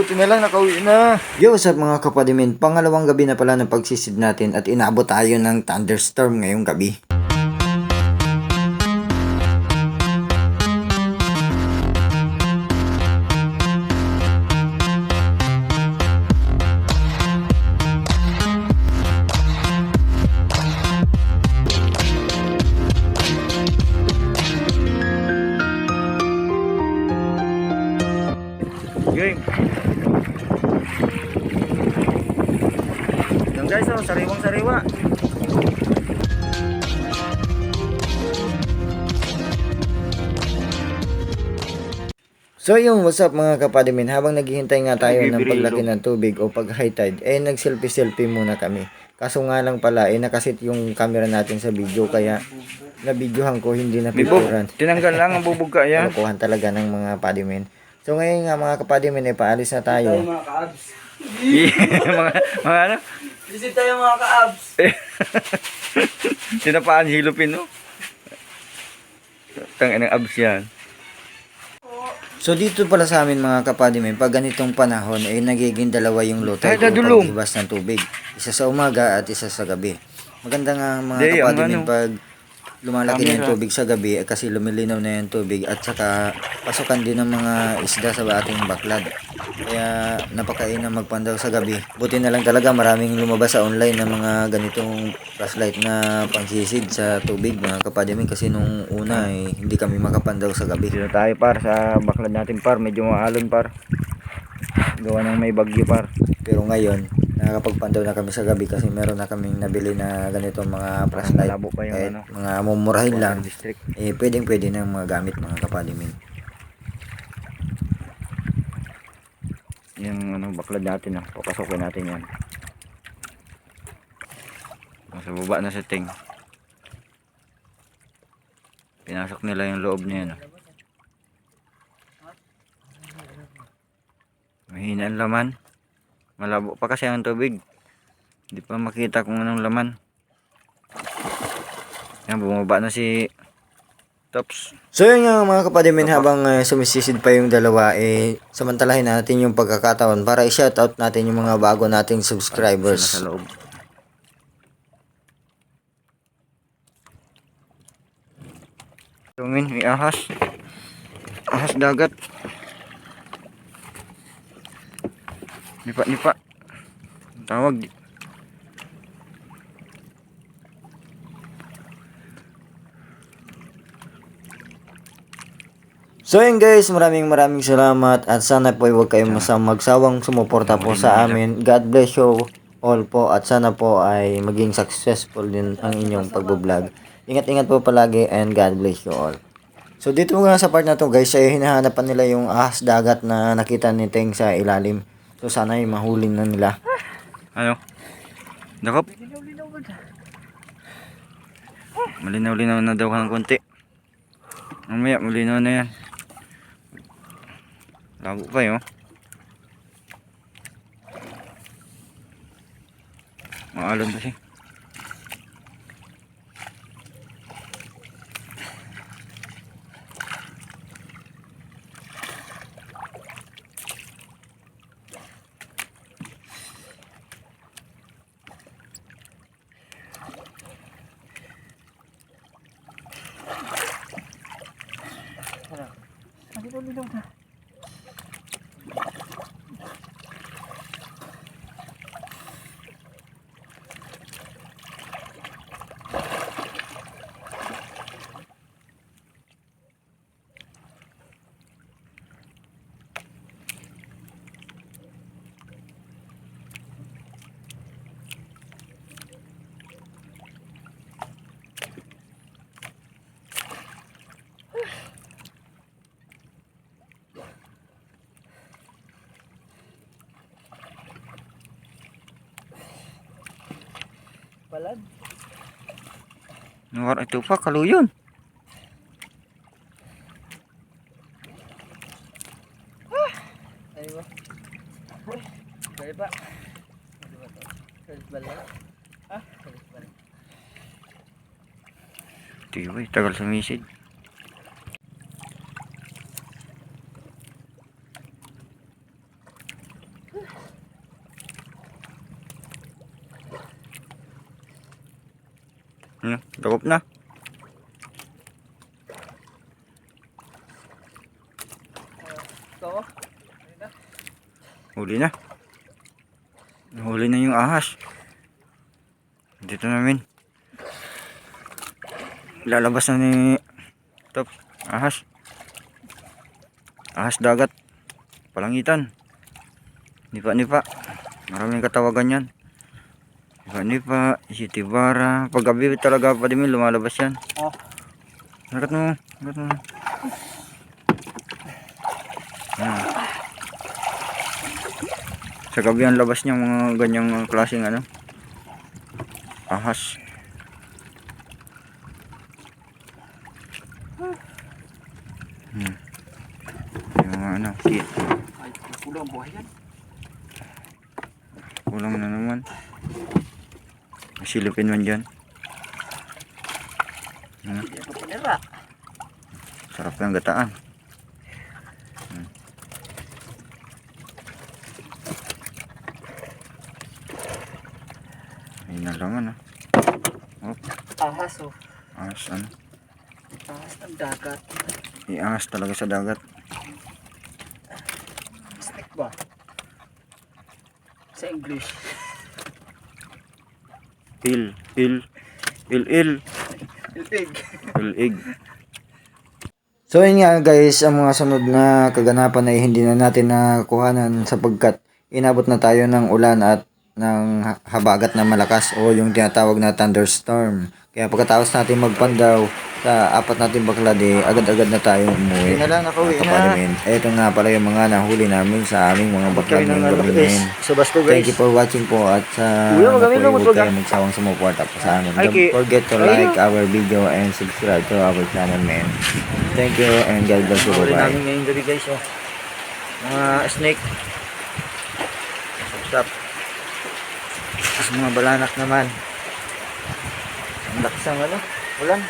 buti na lang nakauwi na. Yo, what's up mga kapadimin? Pangalawang gabi na pala ng pagsisid natin at inaabot tayo ng thunderstorm ngayong gabi. Game. Yan guys, oh, sariwang sariwa. So yung what's up mga kapadimin, habang naghihintay nga tayo ng paglaki ng tubig o pag high tide, nag-selfie muna kami. Kaso nga lang pala, nakasit yung camera natin sa video, kaya nabidyohan ko, hindi na picturean. Tinanggal lang ang bubog ka yan. Kalokohan talaga ng mga padimin. So ngayon nga mga kapadimin, paalis na tayo. Mga ka-abs. mga ano? Visit tayo mga ka-abs. Sinapaan hilupin, no? Tangin ng abs yan. So dito pala sa amin mga kapadimin, pag ganitong panahon ay nagiging dalawa yung lotay o paghibas ng tubig. Isa sa umaga at isa sa gabi. Maganda nga mga kapadimin pag lumalaki na yung tubig sa gabi kasi lumilinaw na yung tubig at saka pasukan din ng mga isda sa ating baklad. Kaya napakainam magpandaw sa gabi. Buti na lang talaga maraming lumabas sa online ng mga ganitong flashlight na pangsisid sa tubig mga kapadimin kasi nung una hindi kami makapandaw sa gabi. Dito tayo par sa baklad natin par, medyo maalon par. Gawa ng may bagyo par. Pero ngayon nakakapagpandaw na kami sa gabi kasi meron na kaming nabili na ganitong mga flashlight. Malabo pa yung kahit ano, mga mumurahin lang, district. pwedeng na mga gamit mga kapadimin. Yung ano, baklad natin, papasokin natin yan. Nasa baba na sa ting. Pinasok nila yung loob niya yan. Mahina ang laman. Malabo pa kasi ang tubig. Hindi pa makita kung anong laman. Yan, bumaba na si Tops. So yun nga mga kapadimin, habang sumisisid pa yung dalawa, samantalahin natin yung pagkakataon para i-shoutout natin yung mga bago nating subscribers. Sa loob. Tumingin, may ahas. Ahas dagat. Nipa. Tawag. So yun guys, maraming salamat at sana po huwag kayong magsawang sumuporta po sa amin. God bless you all po at sana po ay maging successful din ang inyong pagbo-vlog. Ingat po palagi and God bless you all. So dito nga sa part na to guys, ay hinahanapan nila yung ahas dagat na nakita ni Teng sa ilalim. So sana ay mahuli na nila. Ano? Dakop? Malinaw-linaw na daw ng konti. Mamaya, malinaw na yan. Labo pa yun. Maalon kasi. Palad. Nawar ito pa, kaluyon. Ay ba? Kaya pa. Salis bala. Salis bala. Tiyo, tagal sumisid. Takop na. Ito. Huli na. Huli na yung ahas. Dito namin. Lalabas na ni Top. Ahas. Ahas dagat. Palangitan. Nipa-nipa. Maraming katawagan yan. Nipa-nipa. Isitibara. Paggabi talaga pa din lumalabas yan. Oh. Nakat mo. Nakat mo. Sa gabi ang labas niya mga ganyang klaseng ano. Ahas. Yung mga ano. Ay, kulang buhay yan. Kulang na naman. Silipin man dyan. Hindi ako panira. Sarap ng gataan. Ayun na lang ano. Oh, Ahas oh. ahas ano. Ahas ng dagat. Iahas talaga sa dagat. Stick ba? Sa English. Il. Ilig. Ilig. So yun nga guys, ang mga sunod na kaganapan ay hindi na natin nakuhanan sapagkat inabot na tayo ng ulan at ng habagat na malakas o yung tinatawag na thunderstorm. Kaya pagkatapos natin magpandaw sa apat natin baklad agad-agad na tayo umuwi. Yun na lang, nakauwi na. Kapalimin. Ito nga pala yung mga nahuli namin sa aming mga baklad ng gabi ngayon. Sa basto Thank guys. you for watching po at sa Kuya, magaling lang, huwag wag kayo magsawang sumuporta po sa amin. Ay, Don't forget to like our video and subscribe to our channel, man. Thank you and God bless you. Huli Bye-bye. namin ngayong gabi guys. Oh. Mga snake. Stop. Tapos mga balanak naman. Ang lakas ng ano. Ulan.